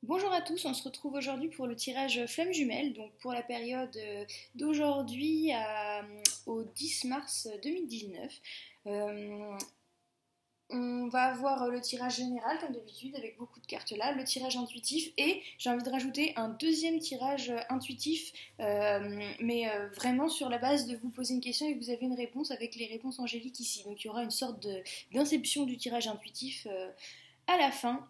Bonjour à tous, on se retrouve aujourd'hui pour le tirage Flamme Jumelle, donc pour la période d'aujourd'hui au 10 mars 2019. Euh, on va avoir le tirage général comme d'habitude avec beaucoup de cartes là, le tirage intuitif et j'ai envie de rajouter un deuxième tirage intuitif, vraiment sur la base de vous poser une question et vous avez une réponse avec les réponses angéliques ici. Donc il y aura une sorte d'inception du tirage intuitif à la fin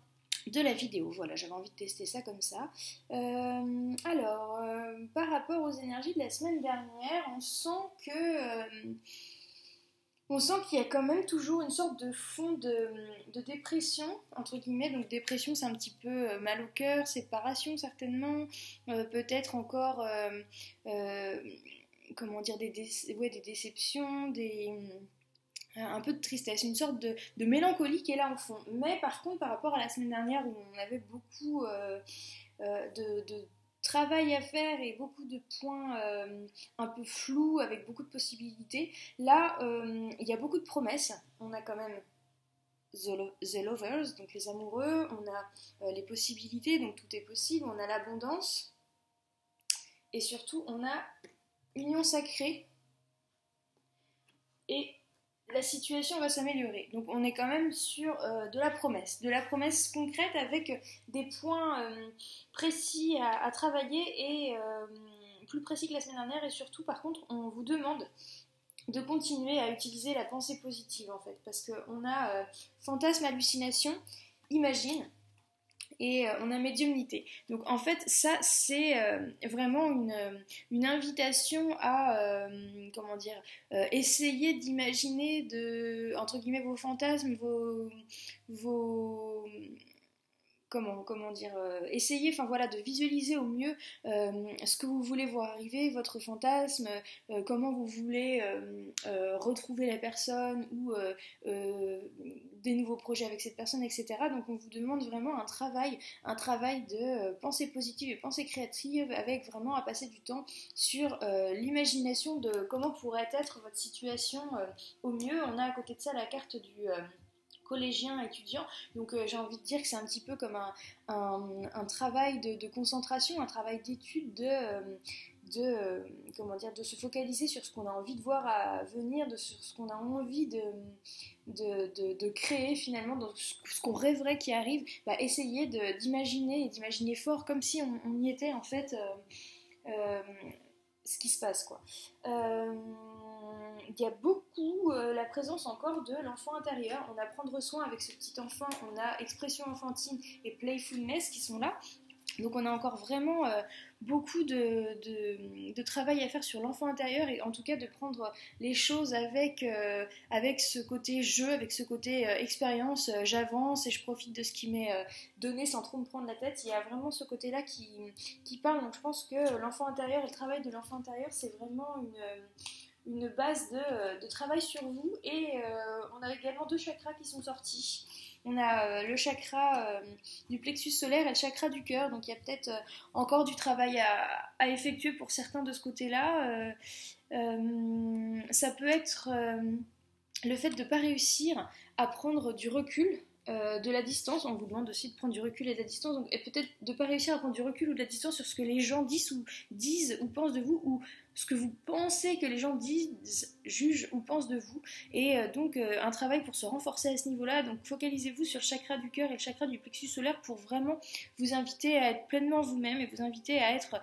de la vidéo. Voilà, j'avais envie de tester ça comme ça. Par rapport aux énergies de la semaine dernière, on sent qu'il y a quand même toujours une sorte de fond de dépression, entre guillemets. Donc dépression, c'est un petit peu mal au cœur, séparation certainement, peut-être encore, comment dire, des déceptions, un peu de tristesse, une sorte de mélancolie qui est là en fond. Mais par contre, par rapport à la semaine dernière où on avait beaucoup de travail à faire et beaucoup de points un peu flous avec beaucoup de possibilités, là, il y a beaucoup de promesses. On a quand même the lovers, donc les amoureux, on a les possibilités, donc tout est possible, on a l'abondance, et surtout on a union sacrée, et la situation va s'améliorer. Donc on est quand même sur de la promesse concrète avec des points précis à travailler et plus précis que la semaine dernière. Et surtout, par contre, on vous demande de continuer à utiliser la pensée positive en fait, parce qu'on a fantasme, hallucination, imagine et on a médiumnité. Donc en fait, ça c'est vraiment une invitation à comment dire, essayer d'imaginer entre guillemets vos fantasmes, vos comment dire, essayer, enfin voilà, de visualiser au mieux ce que vous voulez voir arriver, votre fantasme, comment vous voulez retrouver la personne ou des nouveaux projets avec cette personne, etc. Donc on vous demande vraiment un travail de pensée positive et pensée créative avec vraiment à passer du temps sur l'imagination de comment pourrait être votre situation au mieux. On a à côté de ça la carte du collégien, étudiant. Donc j'ai envie de dire que c'est un petit peu comme un travail de concentration, un travail d'étude comment dire, de se focaliser sur ce qu'on a envie de voir à venir, sur ce qu'on a envie de créer finalement, dans ce qu'on rêverait qui arrive, essayer d'imaginer et d'imaginer fort comme si on y était en fait. Euh, ce qui se passe quoi. Il y a beaucoup la présence encore de l'enfant intérieur. On a prendre soin avec ce petit enfant, on a expression enfantine et playfulness qui sont là. Donc on a encore vraiment beaucoup de travail à faire sur l'enfant intérieur et en tout cas de prendre les choses avec ce côté jeu, avec ce côté expérience, j'avance et je profite de ce qui m'est donné sans trop me prendre la tête. Il y a vraiment ce côté-là qui parle, donc je pense que l'enfant intérieur et le travail de l'enfant intérieur c'est vraiment une base de travail sur vous et on a également deux chakras qui sont sortis. On a le chakra du plexus solaire et le chakra du cœur, donc il y a peut-être encore du travail à effectuer pour certains de ce côté-là. Ça peut être le fait de ne pas réussir à prendre du recul, de la distance. On vous demande aussi de prendre du recul et de la distance, donc, et peut-être de ne pas réussir à prendre du recul ou de la distance sur ce que les gens disent ou pensent de vous, ou ce que vous pensez que les gens disent, jugent ou pensent de vous. Et donc un travail pour se renforcer à ce niveau-là. Donc focalisez-vous sur le chakra du cœur et le chakra du plexus solaire pour vraiment vous inviter à être pleinement vous-même et vous inviter à être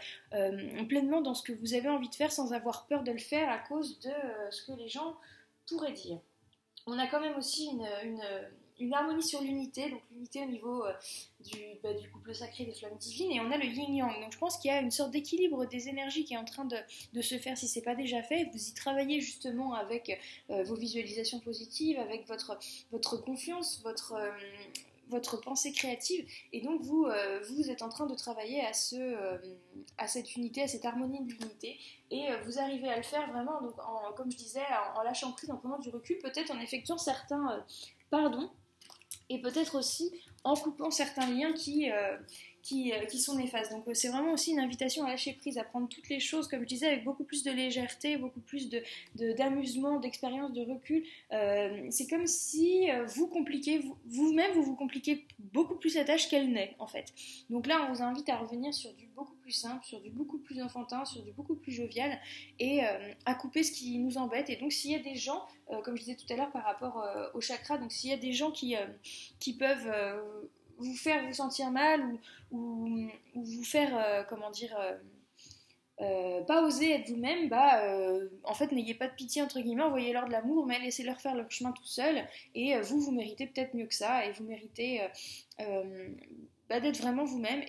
pleinement dans ce que vous avez envie de faire sans avoir peur de le faire à cause de ce que les gens pourraient dire. On a quand même aussi une harmonie sur l'unité, donc l'unité au niveau du couple sacré des flammes divines, et on a le yin-yang. Donc je pense qu'il y a une sorte d'équilibre des énergies qui est en train de se faire si ce n'est pas déjà fait. Vous y travaillez justement avec vos visualisations positives, avec votre confiance, votre pensée créative, et donc vous êtes en train de travailler à cette unité, à cette harmonie de l'unité, et vous arrivez à le faire vraiment, donc comme je disais, en lâchant prise, en prenant du recul, peut-être en effectuant certains pardons, et peut-être aussi en coupant certains liens qui sont néfastes. Donc c'est vraiment aussi une invitation à lâcher prise, à prendre toutes les choses, comme je disais, avec beaucoup plus de légèreté, beaucoup plus d'amusement, d'expérience, de recul. C'est comme si vous compliquez, vous-même, vous compliquez beaucoup plus la tâche qu'elle n'est, en fait. Donc là, on vous invite à revenir sur du beaucoup plus simple, sur du beaucoup plus enfantin, sur du beaucoup plus jovial, et à couper ce qui nous embête. Et donc s'il y a des gens, comme je disais tout à l'heure par rapport au chakra, donc s'il y a des gens qui peuvent vous faire vous sentir mal ou vous faire, pas oser être vous-même, en fait, n'ayez pas de pitié, entre guillemets, envoyez-leur de l'amour, mais laissez-leur faire leur chemin tout seul, et vous méritez peut-être mieux que ça, et vous méritez d'être vraiment vous-même,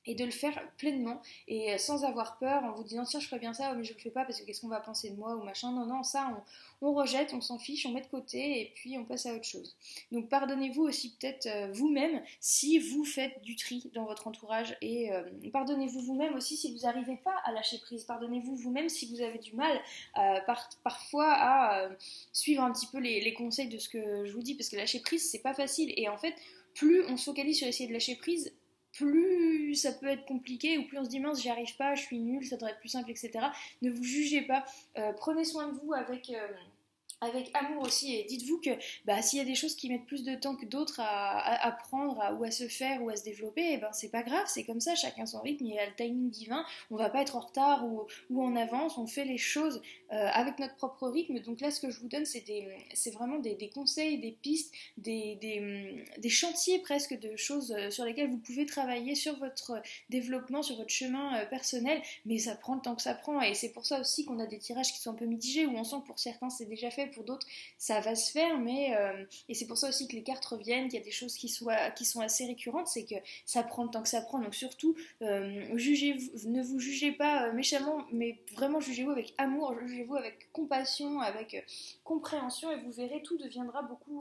et de le faire pleinement et sans avoir peur en vous disant tiens je ferais bien ça mais je le fais pas parce que qu'est-ce qu'on va penser de moi ou machin. Non, ça on rejette, on s'en fiche, on met de côté et puis on passe à autre chose. Donc pardonnez-vous aussi peut-être vous-même si vous faites du tri dans votre entourage, et pardonnez-vous vous-même aussi si vous n'arrivez pas à lâcher prise. Pardonnez-vous vous-même si vous avez du mal parfois à suivre un petit peu les conseils de ce que je vous dis, parce que lâcher prise c'est pas facile, et en fait plus on se focalise sur essayer de lâcher prise, plus ça peut être compliqué, ou plus on se dit mince j'y arrive pas, je suis nulle, ça devrait être plus simple, etc. Ne vous jugez pas, prenez soin de vous avec amour aussi, et dites-vous que s'il y a des choses qui mettent plus de temps que d'autres à apprendre ou à se faire ou à se développer, c'est pas grave, c'est comme ça, chacun son rythme, il y a le timing divin, on va pas être en retard ou en avance, on fait les choses avec notre propre rythme. Donc là ce que je vous donne c'est vraiment des conseils, des pistes, des chantiers presque de choses sur lesquelles vous pouvez travailler sur votre développement, sur votre chemin personnel, mais ça prend le temps que ça prend, et c'est pour ça aussi qu'on a des tirages qui sont un peu mitigés, où on sent que pour certains c'est déjà fait, pour d'autres ça va se faire, et c'est pour ça aussi que les cartes reviennent, qu'il y a des choses qui sont assez récurrentes, c'est que ça prend le temps que ça prend. Donc surtout ne vous jugez pas méchamment, mais vraiment jugez-vous avec amour, jugez-vous avec compassion, avec compréhension, et vous verrez, tout deviendra beaucoup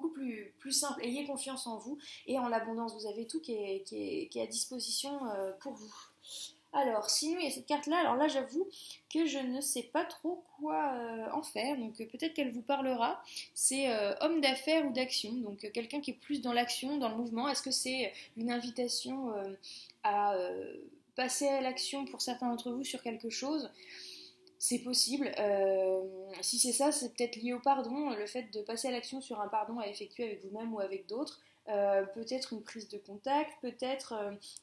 plus simple. Ayez confiance en vous et en l'abondance, vous avez tout qui est à disposition pour vous. Alors, sinon, il y a cette carte-là. Alors là, j'avoue que je ne sais pas trop quoi en faire. Donc, peut-être qu'elle vous parlera. C'est homme d'affaires ou d'action. Donc, quelqu'un qui est plus dans l'action, dans le mouvement. Est-ce que c'est une invitation à passer à l'action pour certains d'entre vous sur quelque chose? C'est possible. Si c'est ça, c'est peut-être lié au pardon, le fait de passer à l'action sur un pardon à effectuer avec vous-même ou avec d'autres. Peut-être une prise de contact, peut-être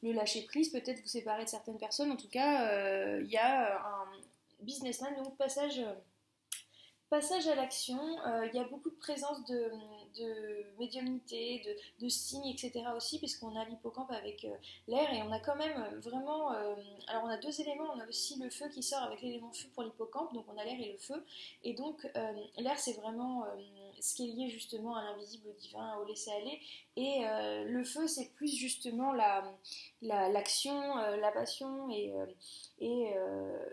le lâcher prise, peut-être vous séparer de certaines personnes. En tout cas, il y a un businessman, donc passage à l'action. Il y a beaucoup de présence de médiumnité, de signes, etc. aussi, puisqu'on a l'hippocampe avec l'air, et on a quand même vraiment... alors on a deux éléments, on a aussi le feu qui sort avec l'élément feu pour l'hippocampe, donc on a l'air et le feu. Et donc l'air c'est vraiment ce qui est lié justement à l'invisible, au divin, au laisser-aller, et le feu c'est plus justement l'action, la passion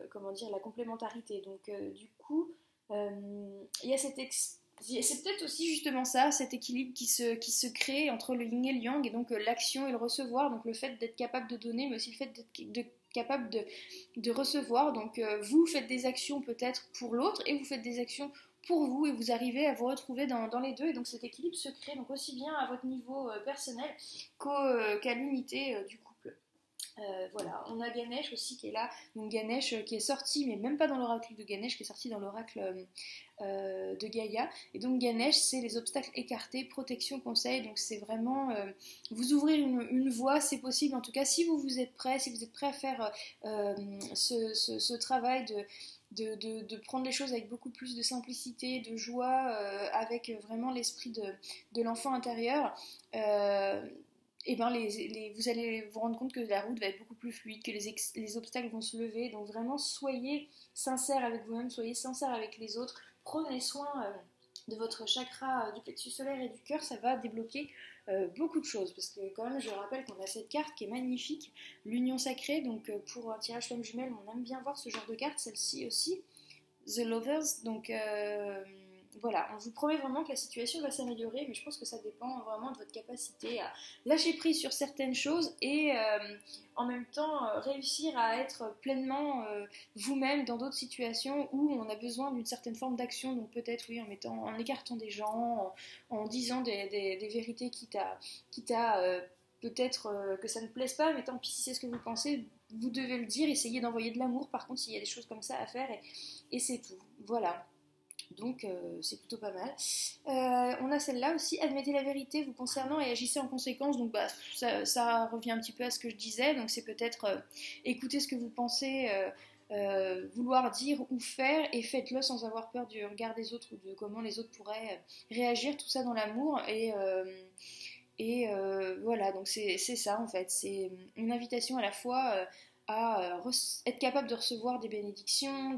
comment dire, la complémentarité. Donc du coup... il y a c'est peut-être aussi justement ça, cet équilibre qui se crée entre le yin et le yang, et donc l'action et le recevoir, donc le fait d'être capable de donner, mais aussi le fait d'être capable de recevoir. Donc vous faites des actions peut-être pour l'autre, et vous faites des actions pour vous, et vous arrivez à vous retrouver dans les deux, et donc cet équilibre se crée, donc aussi bien à votre niveau personnel qu'à l'unité du couple. Voilà, on a Ganesh aussi qui est là, donc Ganesh qui est sorti, mais même pas dans l'oracle de Ganesh, qui est sorti dans l'oracle de Gaïa. Et donc Ganesh, c'est les obstacles écartés, protection, conseil. Donc c'est vraiment vous ouvrir une voie, c'est possible. En tout cas, si vous êtes prêt, si vous êtes prêt à faire ce travail de prendre les choses avec beaucoup plus de simplicité, de joie, avec vraiment l'esprit de l'enfant intérieur. Vous allez vous rendre compte que la route va être beaucoup plus fluide, que les obstacles vont se lever. Donc vraiment, soyez sincère avec vous-même, soyez sincère avec les autres. Prenez soin de votre chakra du plexus solaire et du cœur, ça va débloquer beaucoup de choses. Parce que quand même, je rappelle qu'on a cette carte qui est magnifique, l'union sacrée. Donc pour un tirage flamme jumelle, on aime bien voir ce genre de carte, celle-ci aussi, The Lovers. Donc voilà, on vous promet vraiment que la situation va s'améliorer, mais je pense que ça dépend vraiment de votre capacité à lâcher prise sur certaines choses et en même temps réussir à être pleinement vous-même dans d'autres situations où on a besoin d'une certaine forme d'action, donc peut-être oui en écartant des gens, en disant des vérités quitte à peut-être que ça ne plaise pas, mais tant pis si c'est ce que vous pensez, vous devez le dire, essayez d'envoyer de l'amour par contre s'il y a des choses comme ça à faire et c'est tout, voilà. Donc c'est plutôt pas mal. On a celle-là aussi, admettez la vérité vous concernant et agissez en conséquence. Donc ça revient un petit peu à ce que je disais. Donc c'est peut-être écouter ce que vous pensez vouloir dire ou faire et faites-le sans avoir peur du regard des autres ou de comment les autres pourraient réagir. Tout ça dans l'amour et voilà, donc c'est ça en fait. C'est une invitation à la fois à être capable de recevoir des bénédictions,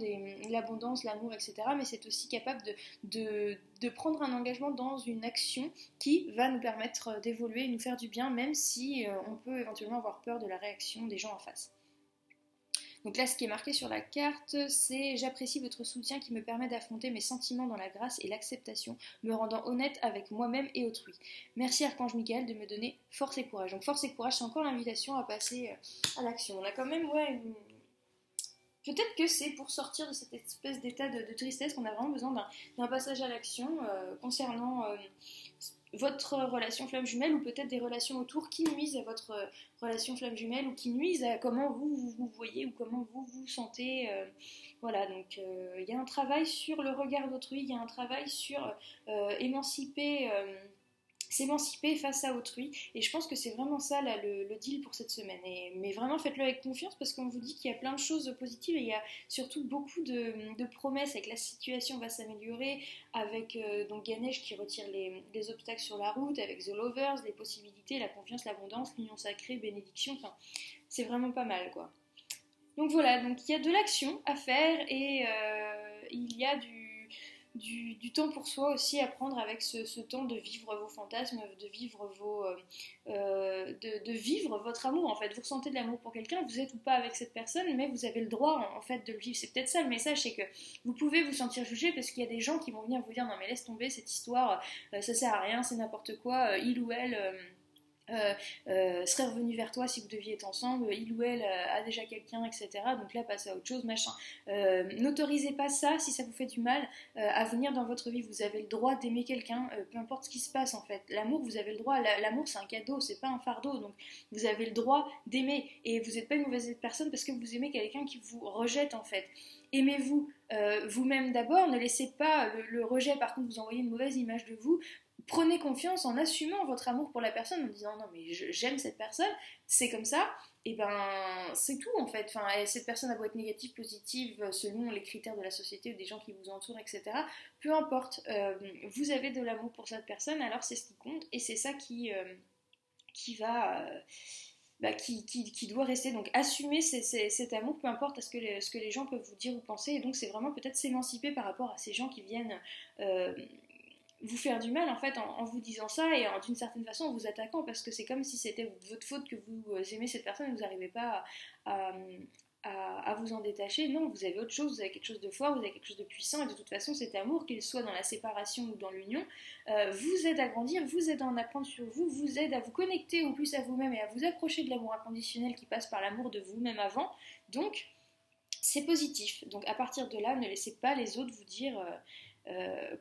l'abondance, l'amour, etc. Mais c'est aussi capable de prendre un engagement dans une action qui va nous permettre d'évoluer et nous faire du bien, même si on peut éventuellement avoir peur de la réaction des gens en face. Donc là, ce qui est marqué sur la carte, c'est j'apprécie votre soutien qui me permet d'affronter mes sentiments dans la grâce et l'acceptation, me rendant honnête avec moi-même et autrui. Merci Archange Michael de me donner force et courage. Donc force et courage, c'est encore l'invitation à passer à l'action. On a quand même, peut-être que c'est pour sortir de cette espèce d'état de tristesse qu'on a vraiment besoin d'un passage à l'action concernant votre relation flamme jumelle ou peut-être des relations autour qui nuisent à votre relation flamme jumelle ou qui nuisent à comment vous voyez ou comment vous vous sentez. Voilà, donc il y a un travail sur le regard d'autrui, il y a un travail sur s'émanciper face à autrui et je pense que c'est vraiment ça là, le deal pour cette semaine mais vraiment faites-le avec confiance parce qu'on vous dit qu'il y a plein de choses positives et il y a surtout beaucoup de promesses avec la situation va s'améliorer avec donc Ganesh qui retire les obstacles sur la route avec The Lovers, les possibilités, la confiance, l'abondance, l'union sacrée, bénédiction, enfin c'est vraiment pas mal quoi. Donc voilà, donc il y a de l'action à faire et il y a du temps pour soi aussi à prendre avec ce temps de vivre vos fantasmes, de vivre de vivre votre amour en fait. Vous ressentez de l'amour pour quelqu'un, vous êtes ou pas avec cette personne, mais vous avez le droit en fait de le vivre. C'est peut-être ça le message, c'est que vous pouvez vous sentir jugé parce qu'il y a des gens qui vont venir vous dire non mais laisse tomber cette histoire, ça sert à rien, c'est n'importe quoi, il ou elle serait revenu vers toi si vous deviez être ensemble, il ou elle a déjà quelqu'un, etc. Donc là, passez à autre chose, machin. N'autorisez pas ça si ça vous fait du mal à venir dans votre vie. Vous avez le droit d'aimer quelqu'un, peu importe ce qui se passe en fait. L'amour, vous avez le droit. L'amour, c'est un cadeau, c'est pas un fardeau. Donc vous avez le droit d'aimer et vous n'êtes pas une mauvaise personne parce que vous aimez quelqu'un qui vous rejette en fait. Aimez-vous vous-même d'abord, ne laissez pas le rejet par contre vous envoyer une mauvaise image de vous. Prenez confiance en assumant votre amour pour la personne en disant non mais j'aime cette personne, c'est comme ça, et ben c'est tout en fait. Enfin, cette personne a beau être négative, positive selon les critères de la société ou des gens qui vous entourent, etc. Peu importe, vous avez de l'amour pour cette personne, alors c'est ce qui compte et c'est ça qui doit rester. Donc assumer cet amour, peu importe ce que les gens peuvent vous dire ou penser, et donc c'est vraiment peut-être s'émanciper par rapport à ces gens qui viennent vous faire du mal en fait en vous disant ça et d'une certaine façon en vous attaquant parce que c'est comme si c'était votre faute que vous aimez cette personne et vous n'arrivez pas à vous en détacher. Non, vous avez autre chose, vous avez quelque chose de fort, vous avez quelque chose de puissant et de toute façon cet amour, qu'il soit dans la séparation ou dans l'union, vous aide à grandir, vous aide à en apprendre sur vous, vous aide à vous connecter au plus à vous-même et à vous approcher de l'amour inconditionnel qui passe par l'amour de vous-même avant. Donc c'est positif. Donc à partir de là, ne laissez pas les autres vous dire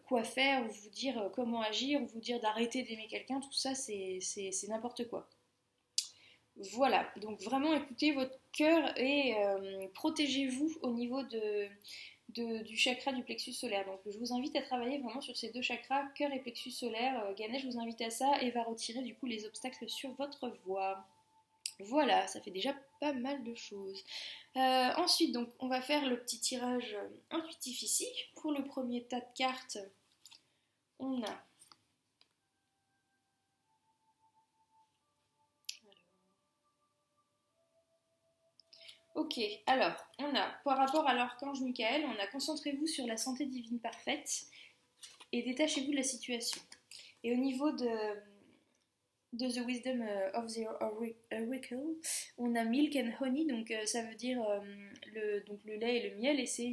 quoi faire, ou vous dire comment agir, ou vous dire d'arrêter d'aimer quelqu'un, tout ça c'est n'importe quoi. Voilà, donc vraiment écoutez votre cœur et protégez-vous au niveau du chakra du plexus solaire. Donc je vous invite à travailler vraiment sur ces deux chakras, cœur et plexus solaire. Ganesh vous invite à ça et va retirer du coup les obstacles sur votre voie. Voilà, ça fait déjà pas mal de choses. Ensuite, donc, on va faire le petit tirage intuitif ici. Pour le premier tas de cartes, on a... Ok, alors, on a, par rapport à l'archange Michael, on a concentrez-vous sur la santé divine parfaite et détachez-vous de la situation. Et au niveau de The Wisdom of the Oracle, on a Milk and Honey, donc ça veut dire donc le lait et le miel, et c'est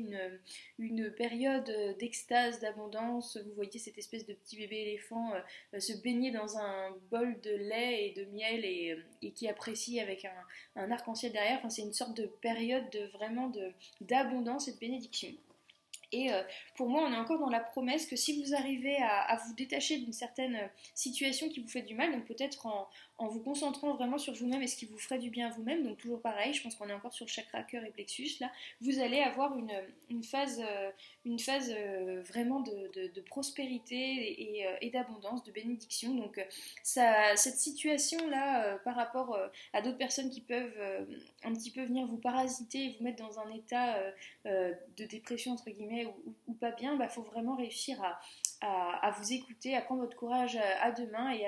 une période d'extase, d'abondance. Vous voyez cette espèce de petit bébé éléphant se baigner dans un bol de lait et de miel et qui apprécie avec un arc-en-ciel derrière. Enfin, c'est une sorte de période d'abondance et de bénédiction. Et pour moi, on est encore dans la promesse que si vous arrivez à vous détacher d'une certaine situation qui vous fait du mal, donc peut-être en vous concentrant vraiment sur vous-même et ce qui vous ferait du bien à vous-même, donc toujours pareil, je pense qu'on est encore sur le chakra cœur et plexus, là, vous allez avoir une phase vraiment de prospérité et d'abondance, de bénédiction. Donc cette situation-là, par rapport à d'autres personnes qui peuvent un petit peu venir vous parasiter et vous mettre dans un état de dépression entre guillemets ou pas bien, bah, faut vraiment réussir à vous écouter, à prendre votre courage à deux mains et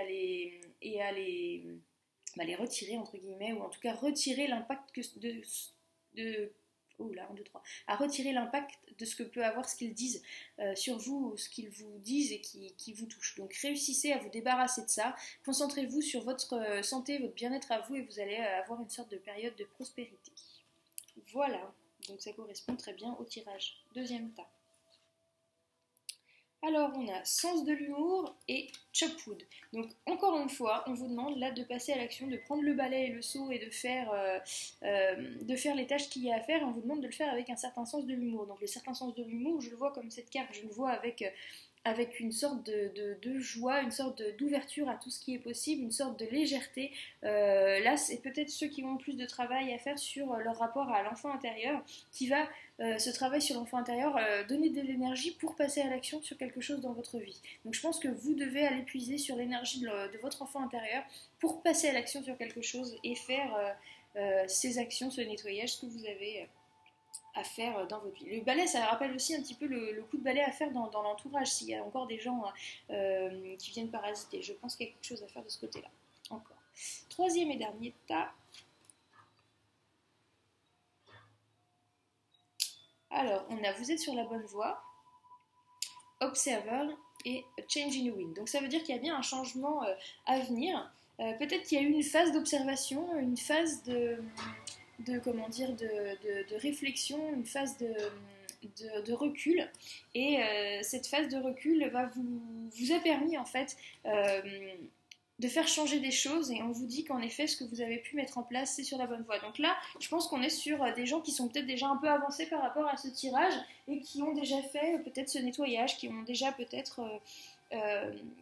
à les retirer entre guillemets, ou en tout cas retirer l'impact oh là, 1, 2, 3. À retirer l'impact de ce que peut avoir ce qu'ils disent sur vous, ou ce qu'ils vous disent et qui vous touche. Donc réussissez à vous débarrasser de ça, concentrez-vous sur votre santé, votre bien-être à vous, et vous allez avoir une sorte de période de prospérité. Voilà, donc ça correspond très bien au tirage. Deuxième tas. Alors on a sens de l'humour et chopwood. Donc encore une fois, on vous demande là de passer à l'action, de prendre le balai et le seau et de faire les tâches qu'il y a à faire. Et on vous demande de le faire avec un certain sens de l'humour. Donc le certain sens de l'humour, je le vois comme cette carte, je le vois avec une sorte de joie, une sorte d'ouverture à tout ce qui est possible, une sorte de légèreté. Là, c'est peut-être ceux qui ont plus de travail à faire sur leur rapport à l'enfant intérieur, qui va, ce travail sur l'enfant intérieur, donner de l'énergie pour passer à l'action sur quelque chose dans votre vie. Donc je pense que vous devez aller puiser sur l'énergie de votre enfant intérieur pour passer à l'action sur quelque chose et faire ces actions, ce nettoyage, ce que vous avez à faire dans votre vie. Le balai, ça rappelle aussi un petit peu le coup de balai à faire dans l'entourage, s'il y a encore des gens qui viennent parasiter. Je pense qu'il y a quelque chose à faire de ce côté-là. Encore. Troisième et dernier tas. Alors, on a vous êtes sur la bonne voie, Observer et Change in Wind. Donc ça veut dire qu'il y a bien un changement à venir. Peut-être qu'il y a eu une phase d'observation, une phase de réflexion, une phase de recul, et cette phase de recul vous a permis en fait de faire changer des choses, et on vous dit qu'en effet ce que vous avez pu mettre en place c'est sur la bonne voie. Donc là je pense qu'on est sur des gens qui sont peut-être déjà un peu avancés par rapport à ce tirage et qui ont déjà fait peut-être ce nettoyage, qui ont déjà peut-être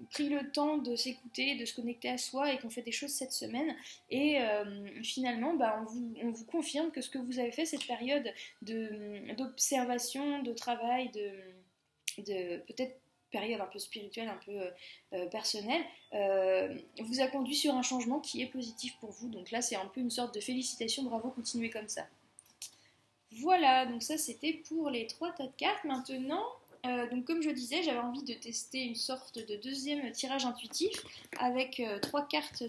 pris le temps de s'écouter, de se connecter à soi, et qu'on fait des choses cette semaine. Et finalement, bah, on vous confirme que ce que vous avez fait, cette période d'observation, de travail, de peut-être période un peu spirituelle, un peu personnelle, vous a conduit sur un changement qui est positif pour vous. Donc là, c'est un peu une sorte de félicitation, bravo, continuez comme ça. Voilà, donc ça c'était pour les 3 tas de cartes. Maintenant, donc comme je disais, j'avais envie de tester une sorte de deuxième tirage intuitif avec 3 cartes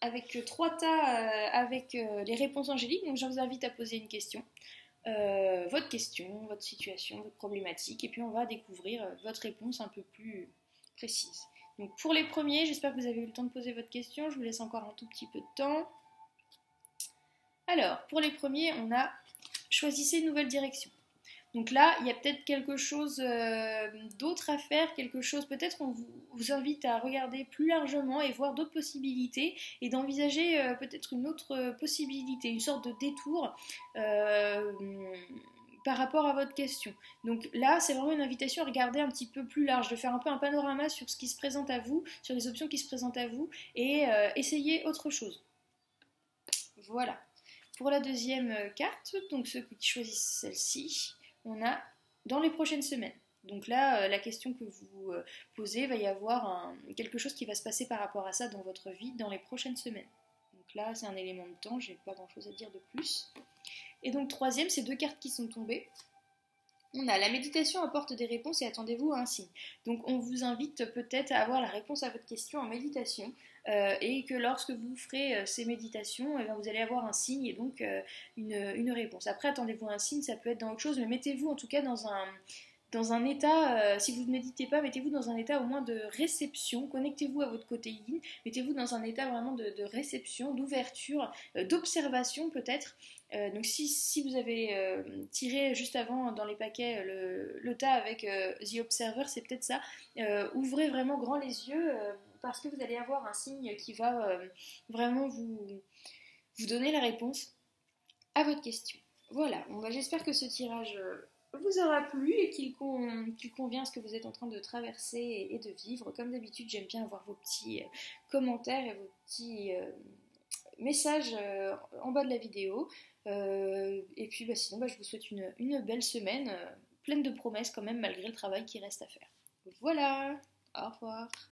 avec 3 tas avec les réponses angéliques. Donc je vous invite à poser une question, votre question, votre situation, votre problématique, et puis on va découvrir votre réponse un peu plus précise. Donc pour les premiers, j'espère que vous avez eu le temps de poser votre question. Je vous laisse encore un tout petit peu de temps. Alors, pour les premiers, on a choisissez une nouvelle direction. Donc là, il y a peut-être quelque chose d'autre à faire, quelque chose, peut-être on vous invite à regarder plus largement et voir d'autres possibilités, et d'envisager peut-être une autre possibilité, une sorte de détour par rapport à votre question. Donc là, c'est vraiment une invitation à regarder un petit peu plus large, de faire un peu un panorama sur ce qui se présente à vous, sur les options qui se présentent à vous, et essayer autre chose. Voilà. Pour la deuxième carte, donc ceux qui choisissent celle-ci, on a dans les prochaines semaines. Donc là, la question que vous posez, va y avoir quelque chose qui va se passer par rapport à ça dans votre vie dans les prochaines semaines. Donc là, c'est un élément de temps, j'ai pas grand-chose à dire de plus. Et donc troisième, c'est 2 cartes qui sont tombées. On a la méditation apporte des réponses et attendez-vous à un signe. Donc on vous invite peut-être à avoir la réponse à votre question en méditation, et que lorsque vous ferez ces méditations, vous allez avoir un signe et donc une réponse. Après, attendez-vous à un signe, ça peut être dans autre chose, mais mettez-vous en tout cas dans un état, si vous ne méditez pas, mettez-vous dans un état au moins de réception, connectez-vous à votre côté yin, mettez-vous dans un état vraiment de réception, d'ouverture, d'observation peut-être. Donc si vous avez tiré juste avant dans les paquets le tas avec The Observer, c'est peut-être ça. Ouvrez vraiment grand les yeux parce que vous allez avoir un signe qui va vraiment vous donner la réponse à votre question. Voilà, bon, bah, j'espère que ce tirage vous aura plu et qu'il convient à ce que vous êtes en train de traverser et de vivre. Comme d'habitude, j'aime bien avoir vos petits commentaires et vos petits messages en bas de la vidéo. Et puis bah, sinon, bah, je vous souhaite une belle semaine, pleine de promesses quand même, malgré le travail qui reste à faire. Voilà, au revoir.